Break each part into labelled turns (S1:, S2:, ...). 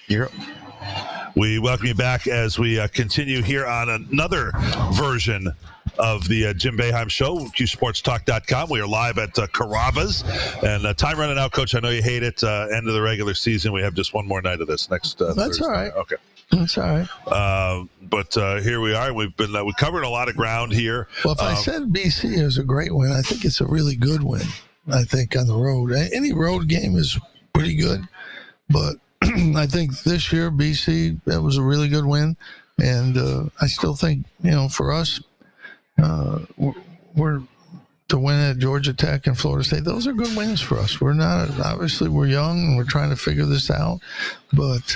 S1: You're We welcome you back as we continue here on another version of the Jim Boeheim Show, QSportsTalk.com. We are live at Carrabba's. And time running out, Coach. I know you hate it. End of the regular season. We have just one more night of this next
S2: That's
S1: Thursday.
S2: all right.
S1: Okay.
S2: That's all right.
S1: But here we are. We've covered a lot of ground here.
S2: Well, if I said BC is a great win, I think it's a really good win. I think on the road. Any road game is pretty good. But I think this year, BC, that was a really good win. And I still think, for us, we're to win at Georgia Tech and Florida State. Those are good wins for us. We're young and we're trying to figure this out. But,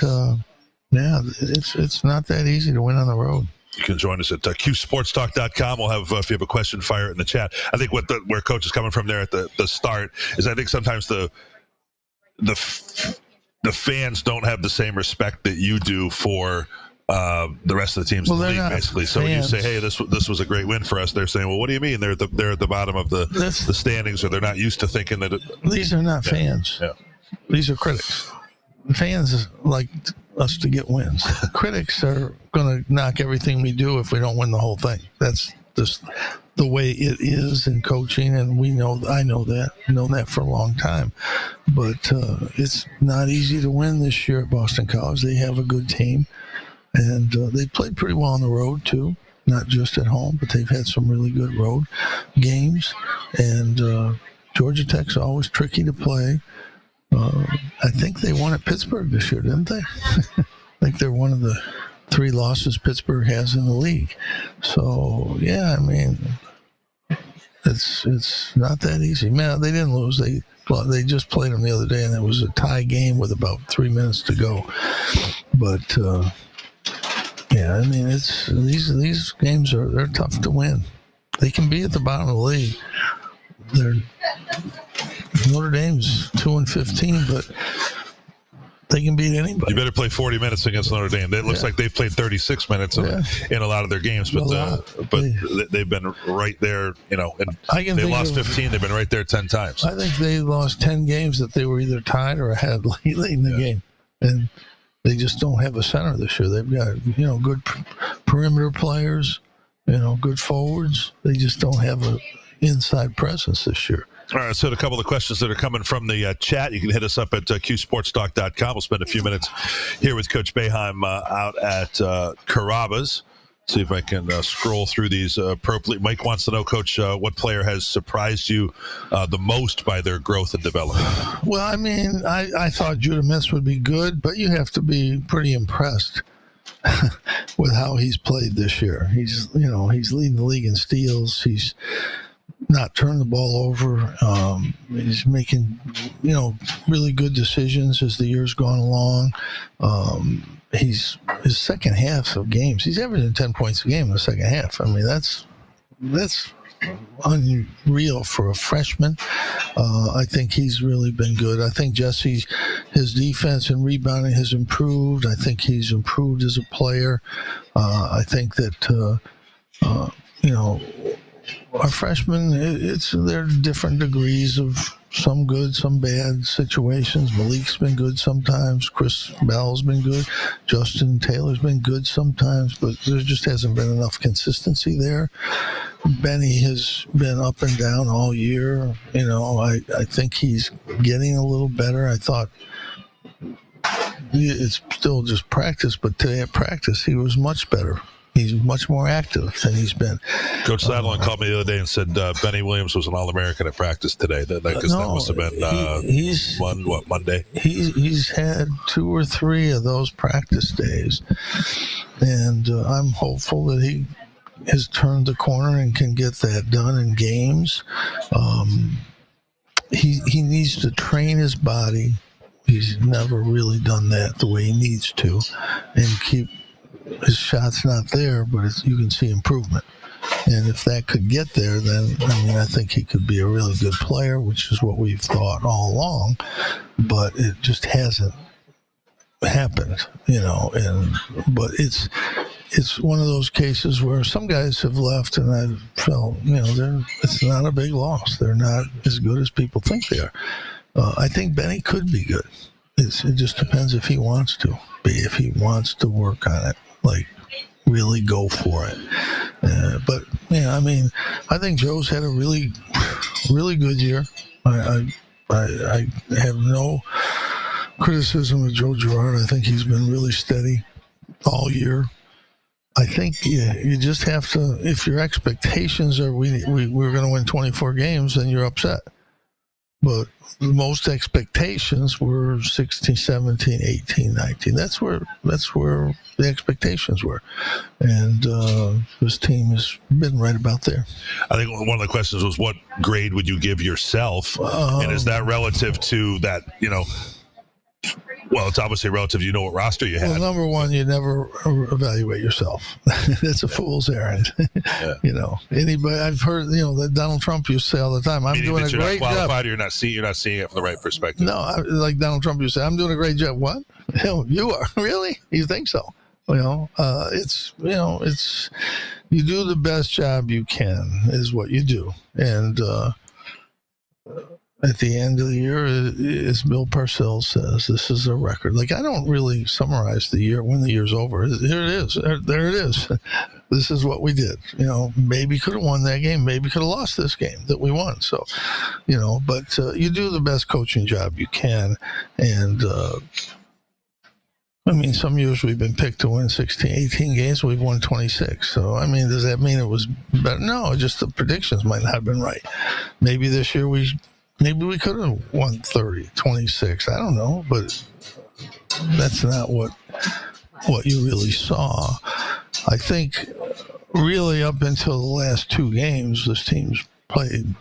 S2: it's not that easy to win on the road.
S1: You can join us at QSportsTalk.com. We'll have, if you have a question, fire it in the chat. I think where Coach is coming from there at the start is I think sometimes the fans don't have the same respect that you do for the rest of the teams in the league, basically. So when you say, "Hey, this was a great win for us," they're saying, "Well, what do you mean? They're at the bottom of the standings, or they're not used to thinking that."
S2: These are not fans. Yeah. These are critics. Fans like us to get wins. Critics are going to knock everything we do if we don't win the whole thing. That's just the way it is in coaching, and I know that. I've known that for a long time. But it's not easy to win this year at Boston College. They have a good team, and they played pretty well on the road, too. Not just at home, but they've had some really good road games. And Georgia Tech's always tricky to play. I think they won at Pittsburgh this year, didn't they? I think they're one of the 3 losses Pittsburgh has in the league. So, yeah, I mean, it's not that easy. Man, they didn't lose. They just played them the other day, and it was a tie game with about 3 minutes to go. But, I mean, it's these games they're tough to win. They can be at the bottom of the league. Notre Dame's 2-15, but they can beat anybody.
S1: You better play 40 minutes against Notre Dame. It looks like they've played 36 minutes in a lot of their games, but they've been right there. And they lost 15. They've been right there 10 times.
S2: I think they lost 10 games that they were either tied or ahead late in the game, and they just don't have a center this year. They've got good perimeter players, good forwards. They just don't have an inside presence this year.
S1: All right, so a couple of questions that are coming from the chat. You can hit us up at QSportsTalk.com. We'll spend a few minutes here with Coach Boeheim out at Carrabba's. See if I can scroll through these appropriately. Mike wants to know, Coach, what player has surprised you the most by their growth and development?
S2: Well, I mean, I thought Judah Mintz would be good, but you have to be pretty impressed with how he's played this year. He's leading the league in steals. He's not turn the ball over. He's making, really good decisions as the year's gone along. His second half of games, he's averaging 10 points a game in the second half. I mean, that's unreal for a freshman. I think he's really been good. I think his defense and rebounding has improved. I think he's improved as a player. I think that, our freshmen, there are different degrees of some good, some bad situations. Malik's been good sometimes. Chris Bell's been good. Justin Taylor's been good sometimes, but there just hasn't been enough consistency there. Benny has been up and down all year. I think he's getting a little better. I thought it's still just practice, but today at practice he was much better. He's much more active than he's been.
S1: Coach Sadler called me the other day and said Benny Williams was an All-American at practice today. That must have been Monday.
S2: He's had 2 or 3 of those practice days, and I'm hopeful that he has turned the corner and can get that done in games. He needs to train his body. He's never really done that the way he needs to, and keep his shot's not there, but you can see improvement. And if that could get there, then, I think he could be a really good player, which is what we've thought all along, but it just hasn't happened, but it's one of those cases where some guys have left, and I felt, it's not a big loss. They're not as good as people think they are. I think Benny could be good. It just depends if he wants to. be if he wants to work on it. Like, really go for it. But yeah, I mean, I think Joe's had a really, really good year. I have no criticism of Joe Girard. I think he's been really steady all year. I think you just have to, if your expectations are we're going to win 24 games, then you're upset. But most expectations were 16, 17, 18, 19. That's where the expectations were. And this team has been right about there.
S1: I think one of the questions was, what grade would you give yourself? And is that relative to that, well, it's obviously relative. You know what roster you had.
S2: Well, number one, you never evaluate yourself. That's a fool's errand.
S1: Yeah.
S2: Anybody I've heard, that Donald Trump used to say all the time, I'm doing a great job.
S1: You're not seeing it from the right perspective.
S2: No, like Donald Trump used to say, I'm doing a great job. What? You are? Really? You think so? It's you do the best job you can is what you do. And at the end of the year, as Bill Parcells says, this is a record. Like, I don't really summarize the year when the year's over. Here it is. There it is. This is what we did. Maybe could have won that game. Maybe could have lost this game that we won. So, but you do the best coaching job you can. And, some years we've been picked to win 16, 18 games. We've won 26. So, does that mean it was better? No, just the predictions might not have been right. Maybe this year Maybe we could have won 30, 26. I don't know, but that's not what you really saw. I think really up until the last two games, this team's played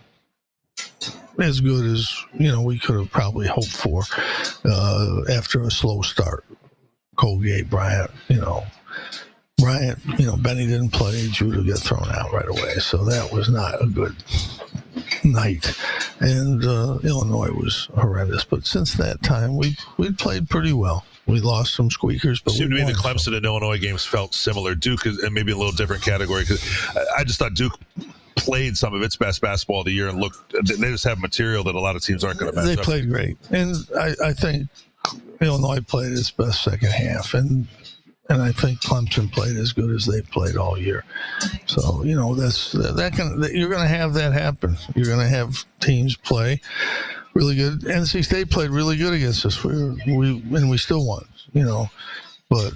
S2: as good as, we could have probably hoped for after a slow start. Colgate, Bryant, Benny didn't play. Judah got thrown out right away. So that was not a good night. And Illinois was horrendous. But since that time, we played pretty well. We lost some squeakers, but
S1: seemed to me the Clemson and Illinois games felt similar. Duke is and maybe a little different category, because I just thought Duke played some of its best basketball of the year and they just have material that a lot of teams aren't going to match up.
S2: They played great. And I think Illinois played its best second half. And I think Clemson played as good as they played all year. So, you're going to have that happen. You're going to have teams play really good. NC State played really good against us. We still won, But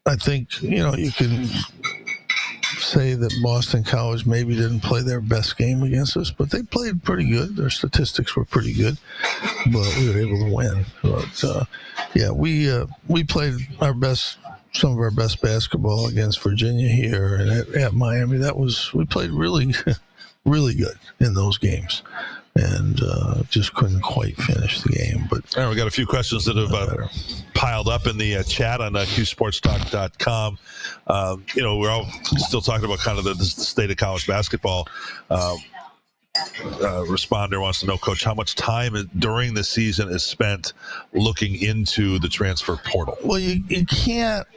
S2: I think, you can say that Boston College maybe didn't play their best game against us, but they played pretty good. Their statistics were pretty good, but we were able to win. But, we played some of our best basketball against Virginia here and at Miami. We played really, really good in those games, and just couldn't quite finish the game. But
S1: we got a few questions that have piled up in the chat on QSportsTalk.com. We're all still talking about kind of the state of college basketball. Responder wants to know, Coach, how much time during the season is spent looking into the transfer portal?
S2: Well, you can't.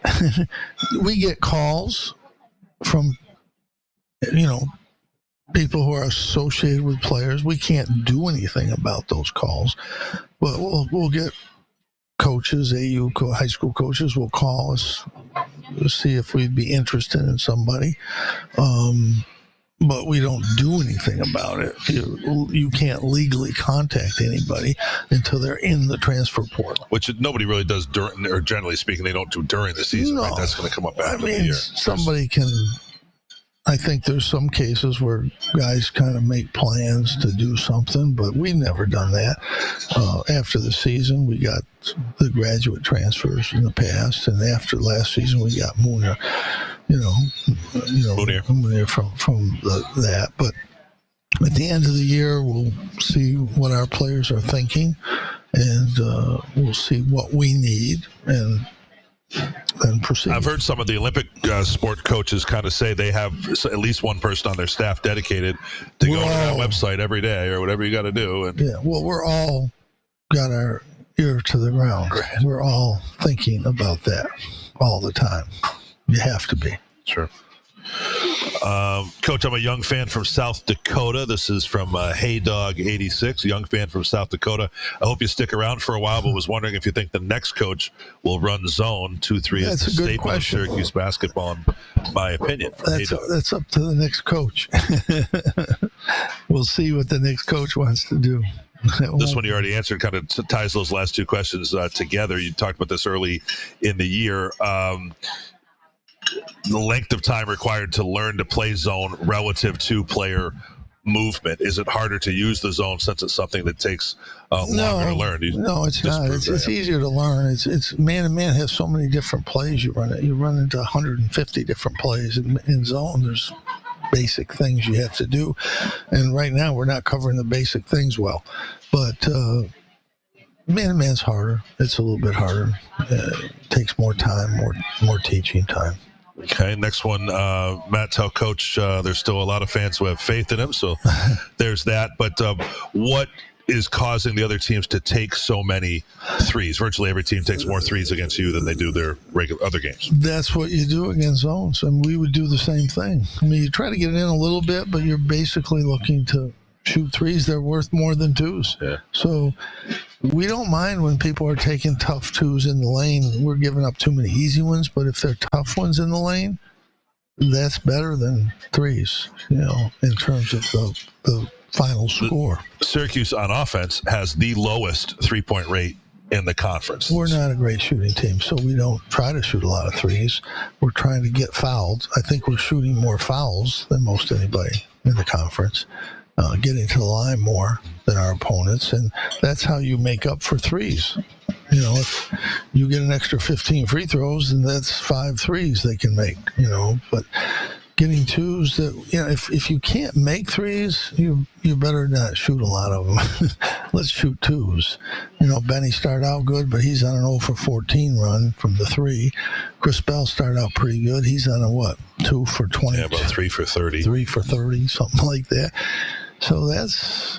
S2: We get calls from, people who are associated with players. We can't do anything about those calls, but we'll get coaches, high school coaches will call us to see if we'd be interested in somebody. But we don't do anything about it. You can't legally contact anybody until they're in the transfer portal.
S1: Which nobody really does during, or generally speaking, they don't do during the season, right? That's going to come up after the year.
S2: Somebody can. I think there's some cases where guys kind of make plans to do something, but we've never done that. After the season, we got the graduate transfers in the past, and after last season, we got Mooney. Mooney from that. But at the end of the year, we'll see what our players are thinking, and we'll see what we need, and then proceed.
S1: I've heard some of the Olympic sport coaches kind of say they have at least one person on their staff dedicated to go to that website every day or whatever you got to do. And
S2: we're all got our ear to the ground. Right. We're all thinking about that all the time. You have to be.
S1: Sure. Coach, I'm a young fan from South Dakota. This is from Hey Dog 86, young fan from South Dakota. I hope you stick around for a while, but was wondering if you think the next coach will run zone 2-3 as the statement of Syracuse basketball, in my opinion.
S2: That's up to the next coach. We'll see what the next coach wants to do.
S1: This one you already answered, kind of ties those last two questions together. You talked about this early in the year. The length of time required to learn to play zone relative to player movement. Is it harder to use the zone since it's something that takes longer to learn?
S2: No, it's not. It's easier to learn. It's man-to-man has so many different plays you run. You run into 150 different plays in zone. There's basic things you have to do, and right now we're not covering the basic things well. But man-to-man's harder. It's a little bit harder. It takes more time, more teaching time.
S1: Okay, next one, Matt, tell Coach there's still a lot of fans who have faith in him, so there's that. But what is causing the other teams to take so many threes? Virtually every team takes more threes against you than they do their regular other games.
S2: That's what you do against zones, and we would do the same thing. I mean, you try to get it in a little bit, but you're basically looking to shoot threes. They're worth more than twos.
S1: Yeah.
S2: So we don't mind when people are taking tough twos in the lane. We're giving up too many easy ones, but if they're tough ones in the lane, that's better than threes, in terms of the final score.
S1: Syracuse on offense has the lowest three-point rate in the conference.
S2: We're not a great shooting team, so we don't try to shoot a lot of threes. We're trying to get fouled. I think we're shooting more fouls than most anybody in the conference. Getting to the line more than our opponents, and that's how you make up for threes. If you get an extra 15 free throws, and that's 5 threes they can make. But getting twos, if you can't make threes, you better not shoot a lot of them. Let's shoot twos. Benny started out good, but he's on an 0 for 14 run from the 3. Chris Bell started out pretty good. He's on a 2 for 20.
S1: Yeah, about 3 for 30.
S2: 3 for 30, something like that. So that's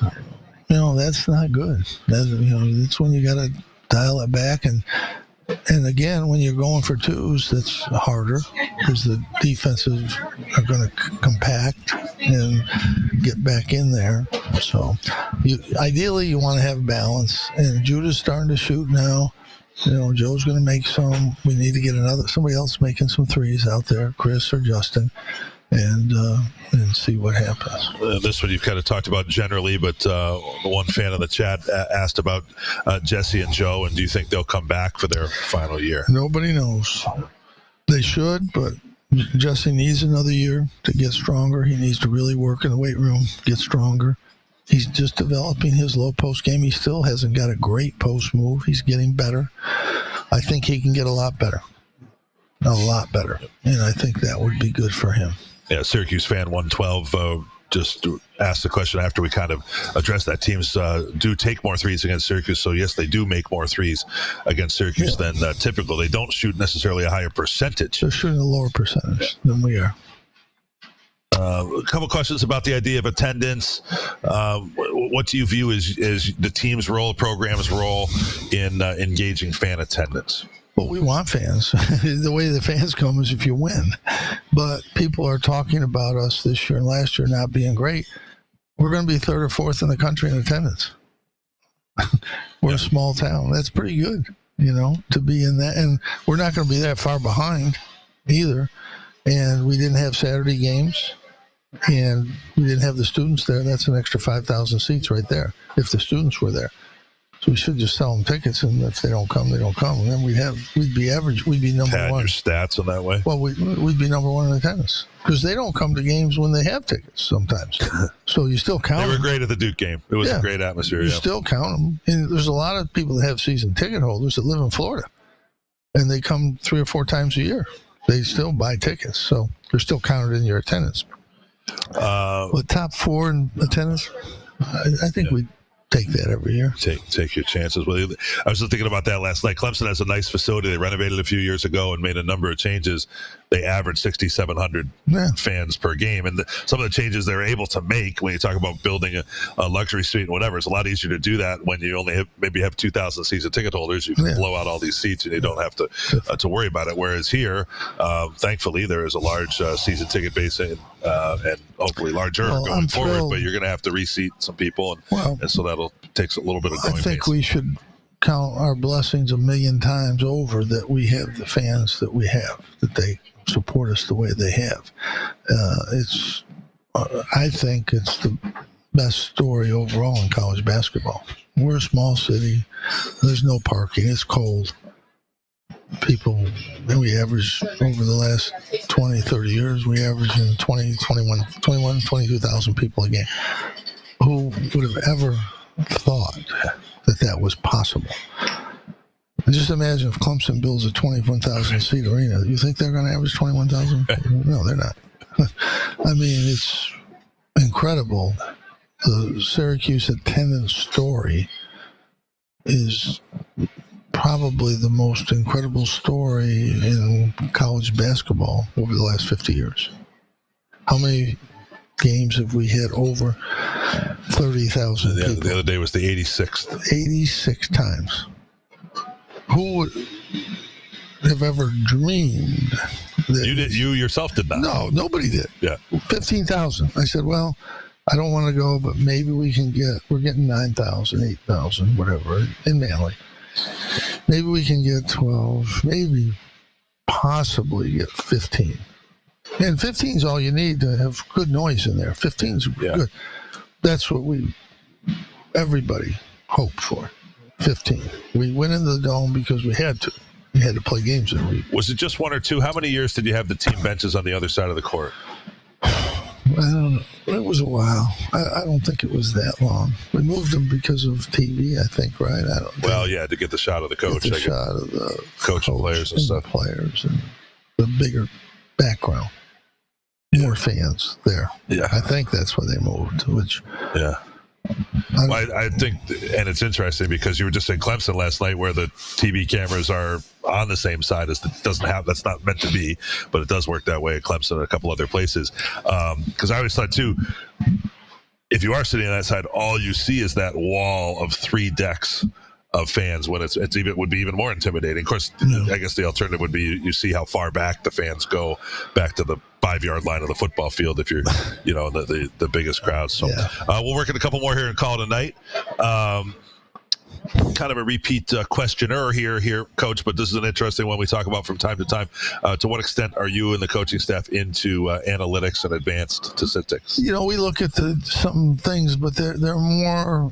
S2: not good. That's when you got to dial it back. And again, when you're going for twos, that's harder because the defenses are going to compact and get back in there. So ideally, you want to have balance. And Judah's starting to shoot now. Joe's going to make some. We need to get somebody else making some threes out there, Chris or Justin. And see what happens.
S1: This one you've kind of talked about generally, but the one fan in the chat asked about Jesse and Joe, and do you think they'll come back for their final year?
S2: Nobody knows. They should, but Jesse needs another year to get stronger. He needs to really work in the weight room, get stronger. He's just developing his low post game. He still hasn't got a great post move. He's getting better. I think he can get a lot better. A lot better. And I think that would be good for him.
S1: Yeah, Syracuse fan 112 just asked the question after we kind of addressed that teams do take more threes against Syracuse. So, yes, they do make more threes against Syracuse than typical. They don't shoot necessarily a higher percentage.
S2: They're shooting a lower percentage than we are.
S1: A couple questions about the idea of attendance. What do you view as the team's role, program's role in engaging fan attendance?
S2: Well, we want fans. The way the fans come is if you win. But people are talking about us this year and last year not being great. We're going to be 3rd or 4th in the country in attendance. We're a small town. That's pretty good, to be in that. And we're not going to be that far behind either. And we didn't have Saturday games. And we didn't have the students there. That's an extra 5,000 seats right there if the students were there. So we should just sell them tickets, and if they don't come, they don't come. And then we'd be average. We'd be number one.
S1: Your stats in that way.
S2: Well, we'd be number one in attendance because they don't come to games when they have tickets sometimes. So you still count.
S1: They were great at the Duke game. It was a great atmosphere.
S2: You still count them. And there's a lot of people that have season ticket holders that live in Florida, and they come 3 or 4 times a year. They still buy tickets, so they're still counted in your attendance. But top 4 in attendance, I think we. take that every year.
S1: Take your chances. Well, I was just thinking about that last night. Clemson has a nice facility. They renovated a few years ago and made a number of changes. They average 6,700 fans per game. And some of the changes they're able to make when you talk about building a luxury suite and whatever, it's a lot easier to do that when you only maybe have 2,000 season ticket holders. You can blow out all these seats and you don't have to worry about it. Whereas here, thankfully, there is a large season ticket base and hopefully larger going forward. But you're going to have to reseat some people, and so that'll takes a little bit of growing pains.
S2: I think we should count our blessings 1,000,000 times over that we have the fans that we have, that they support us the way they have. I think it's the best story overall in college basketball. We're a small city. There's no parking. It's cold. People, we average over the last 20, 30 years, we average in 22,000 people a game. Who would have ever thought that was possible? Just imagine if Clemson builds a 21,000 seat arena. You think they're going to average 21,000? No, they're not. I mean, it's incredible. The Syracuse attendance story is probably the most incredible story in college basketball over the last 50 years. How many games have we hit over 30,000 people?
S1: The other day was the 86th.
S2: 86 times. Who would have ever dreamed that?
S1: You yourself did not.
S2: No, nobody did.
S1: Yeah.
S2: 15,000. I said, well, I don't want to go, but maybe we're getting 9,000, 8,000, whatever, in Manly. Maybe we can get 12, maybe possibly get 15. And 15 is all you need to have good noise in there. 15 is good. That's what everybody hoped for. 15. We went into the Dome because we had to. We had to play games in a week.
S1: Was it just one or two? How many years did you have the team benches on the other side of the court?
S2: I don't know. It was a while. I don't think it was that long. We moved them because of TV, I think, right?
S1: To get the shot of the coach.
S2: Get the shot of the
S1: coach and players and stuff.
S2: The players and the bigger background. More fans there.
S1: Yeah.
S2: I think that's why they moved,
S1: I think, and it's interesting because you were just in Clemson last night where the TV cameras are on the same side as that's not meant to be, but it does work that way at Clemson and a couple other places. Because I always thought too, if you are sitting on that side, all you see is that wall of 3 decks of fans when it would be even more intimidating. Of course, I guess the alternative would be you see how far back the fans go back to the 5-yard line of the football field if you're, the biggest crowd. So we'll work in a couple more here and call it a night. Kind of a repeat questioner here, Coach, but this is an interesting one we talk about from time to time. To what extent are you and the coaching staff into analytics and advanced statistics? We look at
S2: some things, but they're more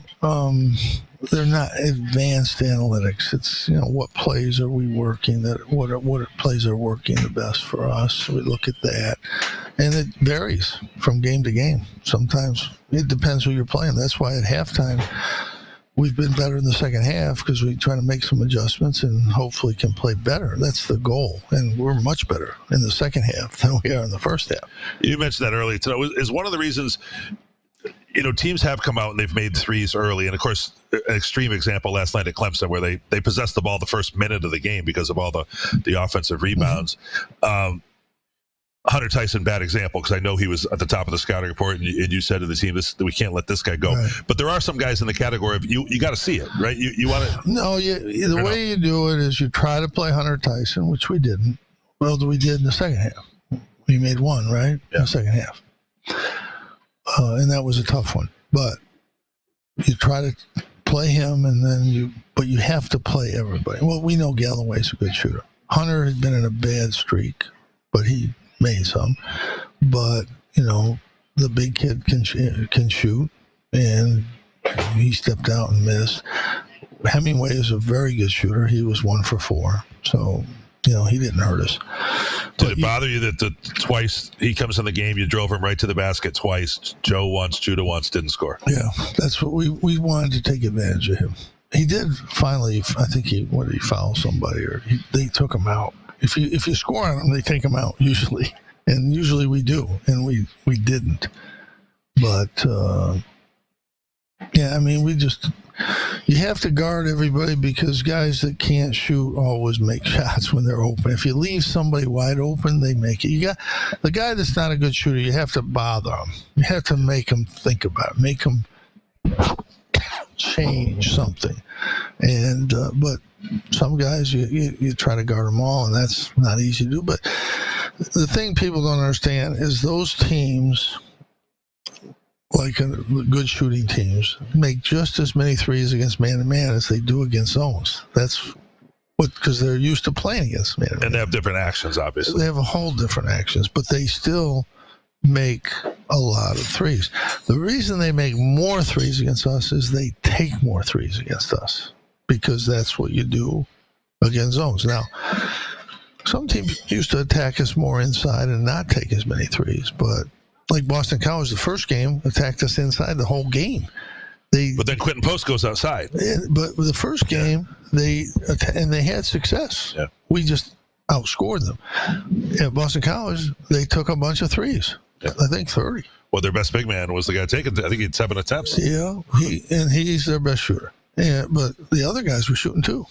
S2: they're not advanced analytics. It's what plays are we working, what plays are working the best for us. We look at that, and it varies from game to game. Sometimes it depends who you're playing. That's why at halftime we've been better in the second half because we try to make some adjustments and hopefully can play better. That's the goal, and we're much better in the second half than we are in the first half.
S1: You mentioned that earlier today. Is one of the reasons teams have come out and they've made threes early, and of course an extreme example last night at Clemson where they possessed the ball the first minute of the game because of all the offensive rebounds. Hunter Tyson, bad example, because I know he was at the top of the scouting report, and you said to the team, we can't let this guy go. Right. But there are some guys in the category of you got to see it, right? You want to?
S2: No, the way you do it is you try to play Hunter Tyson, which we didn't. Well, we did in the second half. We made one, right? Yeah. In the second half. And that was a tough one. But you try to play him, and then you have to play everybody. Well, we know Galloway's a good shooter. Hunter had been in a bad streak, but he made some. But, the big kid can shoot, and he stepped out and missed. Hemingway is a very good shooter. He was 1 for 4. So, he didn't hurt us.
S1: Did it bother you that twice he comes in the game, you drove him right to the basket twice, Joe once, Judah once, didn't score?
S2: Yeah, that's what we wanted to take advantage of him. He did finally, I think he foul somebody, or they took him out. If you score on them, they take him out usually. And usually we do, and we didn't. But Yeah, I mean, you have to guard everybody because guys that can't shoot always make shots when they're open. If you leave somebody wide open, they make it. You got the guy that's not a good shooter. You have to bother him. You have to make him think about it, make him change something. And but some guys you try to guard them all, and that's not easy to do. But the thing people don't understand is those teams, like good shooting teams, make just as many threes against man-to-man as they do against zones. That's because they're used to playing against man-to-man.
S1: And they have different actions, obviously.
S2: They have a whole different actions, but they still make a lot of threes. The reason they make more threes against us is they take more threes against us because that's what you do against zones. Now, some teams used to attack us more inside and not take as many threes, but like Boston College, the first game attacked us inside the whole game.
S1: But then Quentin Post goes outside.
S2: But the first game, they had success.
S1: Yeah.
S2: We just outscored them. At Boston College, they took a bunch of threes. Yeah. I think 30.
S1: Well, their best big man was the guy taking. I think he had 7 attempts.
S2: Yeah, he's their best shooter. Yeah, but the other guys were shooting too,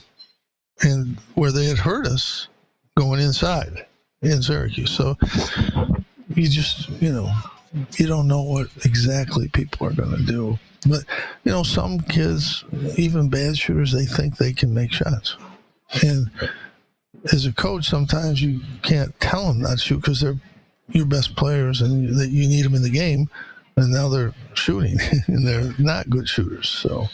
S2: and where they had hurt us going inside in Syracuse. So you just, you don't know what exactly people are going to do. But, some kids, even bad shooters, they think they can make shots. And as a coach, sometimes you can't tell them not to shoot because they're your best players and that you need them in the game. And now they're shooting, and they're not good shooters. So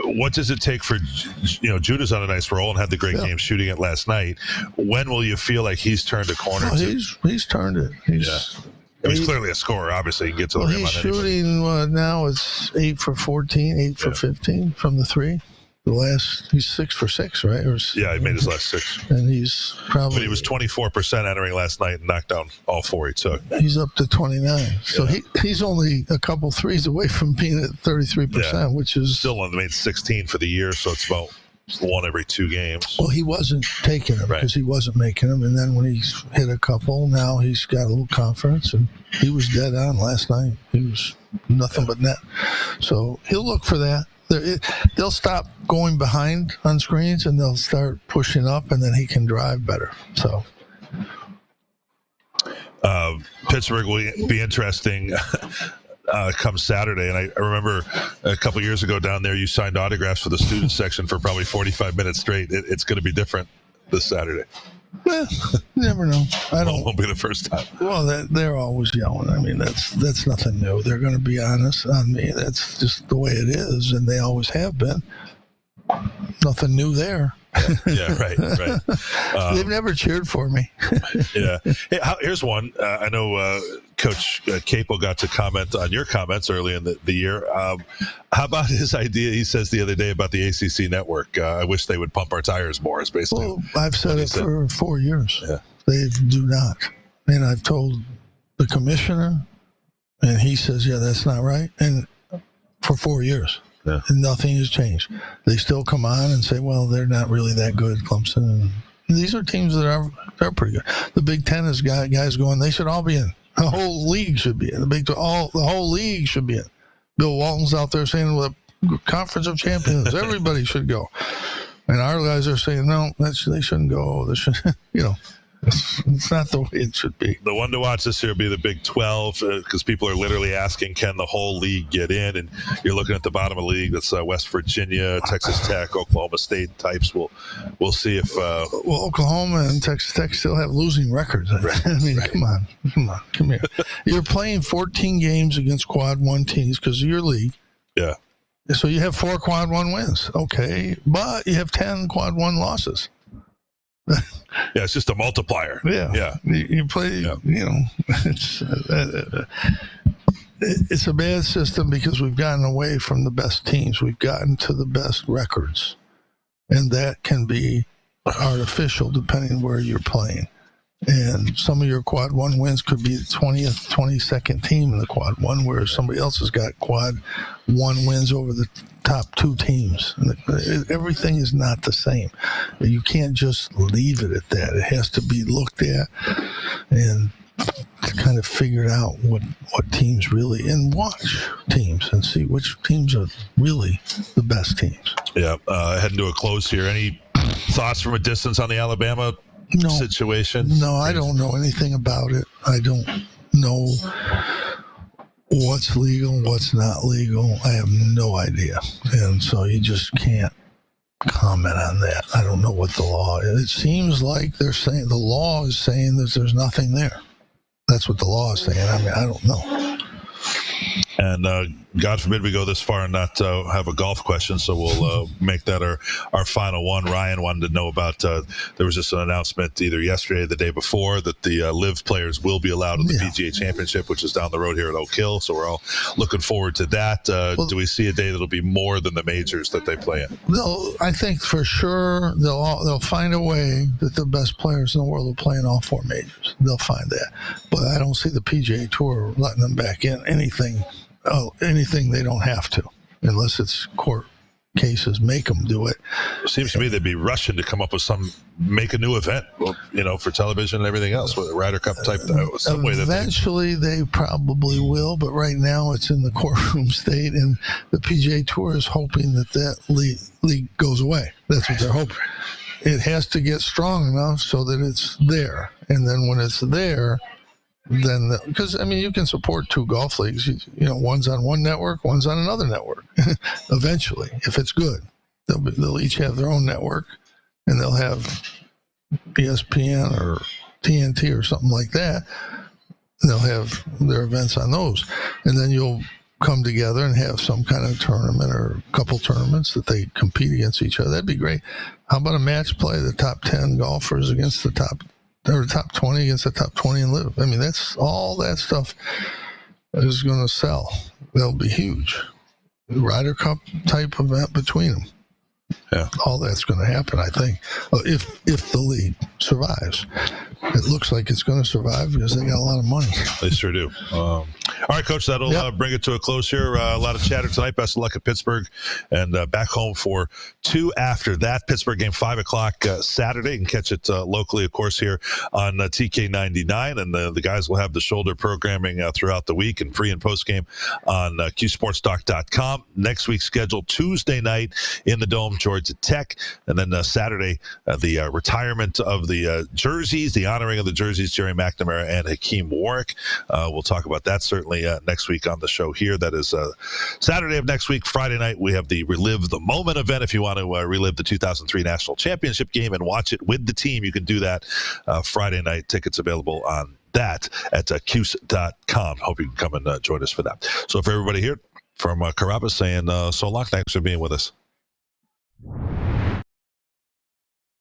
S1: what does it take for, Judah's on a nice roll and had the great game shooting it last night. When will you feel like he's turned a corner?
S2: He's turned it.
S1: He's clearly a scorer. Obviously, he can get to the rim.
S2: He's shooting now. It's 8 for 14, 8 for 15 from the three. He's 6 for 6, right?
S1: Yeah, he made his last 6.
S2: And he's probably.
S1: But he was 24% entering last night and knocked down all 4 he took.
S2: He's up to 29. So he's only a couple threes away from being at 33%, which is.
S1: Still only made 16 for the year, so it's about 1 every 2 games.
S2: Well, he wasn't taking them because he wasn't making them. And then when he's hit a couple, now he's got a little confidence. And he was dead on last night. He was nothing but net. So he'll look for that. They'll stop going behind on screens and they'll start pushing up, and then he can drive better. So
S1: Pittsburgh will be interesting come Saturday. And I remember a couple years ago down there, you signed autographs for the student section for probably 45 minutes straight. It's going to be different this Saturday.
S2: Well, you never know.
S1: Won't be the first time.
S2: Well, they're always yelling. I mean, that's nothing new. They're going to be honest on me. That's just the way it is, and they always have been. Nothing new there.
S1: Yeah, right.
S2: They've never cheered for me.
S1: Yeah. Hey, here's one. I know Coach Capo got to comment on your comments early in the year. How about his idea, he says the other day, about the ACC network? I wish they would pump our tires more, is basically.
S2: Well, I've said it for 4 years.
S1: Yeah.
S2: They do not. And I've told the commissioner, and he says, yeah, that's not right. And for 4 years. Yeah. And nothing has changed. They still come on and say, well, they're not really that good, Clemson. And these are teams that are pretty good. The Big Ten has got guys going, they should all be in. The whole league should be in. The whole league should be in. Bill Walton's out there saying, well, the Conference of Champions, everybody should go. And our guys are saying, no, they shouldn't go. They should, it's not the way it should be.
S1: The one to watch this year will be the Big 12 because people are literally asking, can the whole league get in? And you're looking at the bottom of the league. That's West Virginia, Texas Tech, Oklahoma State types. We'll see if...
S2: well, Oklahoma and Texas Tech still have losing records. Right. I mean, come here. You're playing 14 games against Quad 1 teams because of your league.
S1: Yeah.
S2: So you have 4 Quad 1 wins. Okay. But you have 10 Quad 1 losses.
S1: Yeah, it's just a multiplier.
S2: Yeah. You play, it's a bad system because we've gotten away from the best teams. We've gotten to the best records. And that can be artificial depending where you're playing. And some of your Quad 1 wins could be the 20th, 22nd team in the Quad 1, where somebody else has got Quad 1 wins over the top 2 teams. And everything is not the same. You can't just leave it at that. It has to be looked at and kind of figured out what teams really, and watch teams and see which teams are really the best teams.
S1: Yeah, heading to a close here. Any thoughts from a distance on the Alabama situation?
S2: No, I don't know anything about it. I don't know what's legal, what's not legal. I have no idea. And so you just can't comment on that. I don't know what the law is. It seems like they're saying the law is saying that there's nothing there. That's what the law is saying. I mean, I don't know.
S1: And God forbid we go this far and not have a golf question, so we'll make that our final one. Ryan wanted to know about, there was just an announcement either yesterday or the day before that the LIV players will be allowed in the PGA Championship, which is down the road here at Oak Hill, so we're all looking forward to that. Do we see a day that'll be more than the majors that they play in?
S2: I think for sure they'll find a way that the best players in the world will play in all four majors. They'll find that. But I don't see the PGA Tour letting them back in anything they don't have to, unless it's court cases make them do it.
S1: It seems to me they'd be rushing to make a new event, for television and everything else, with a Ryder Cup type. Some way that
S2: eventually they probably will, but right now it's in the courtroom state, and the PGA Tour is hoping that league goes away. That's what they're hoping. It has to get strong enough so that it's there, and then when it's there, then because you can support two golf leagues, one's on one network, one's on another network. Eventually, if it's good, they'll each have their own network, and they'll have ESPN or TNT or something like that. And they'll have their events on those, and then you'll come together and have some kind of tournament or a couple tournaments that they compete against each other. That'd be great. How about a match play? The top 10 golfers against the top 20 against the top 20 and LIV. That's all that stuff is going to sell. They'll be huge. Ryder Cup type event between them. Yeah, all that's going to happen, I think, if the league survives. It looks like it's going to survive because they got a lot of money.
S1: They sure do. All right, Coach, that'll bring it to a close here. A lot of chatter tonight. Best of luck at Pittsburgh, and back home for 2 after that. Pittsburgh game 5 o'clock Saturday. You can catch it locally, of course, here on TK99, and the guys will have the shoulder programming throughout the week and pre and post game on QSportsDoc.com. Next week's schedule Tuesday night in the Dome, Georgia Tech, and then Saturday the retirement of the jerseys, the honoring of the jerseys, Jerry McNamara and Hakeem Warwick. We'll talk about that certainly next week on the show here. That is Saturday of next week. Friday night, we have the Relive the Moment event. If you want to relive the 2003 National Championship game and watch it with the team, you can do that Friday night. Tickets available on that at Cuse.com. Hope you can come and join us for that. So for everybody here from Carrabba's saying so long, thanks for being with us.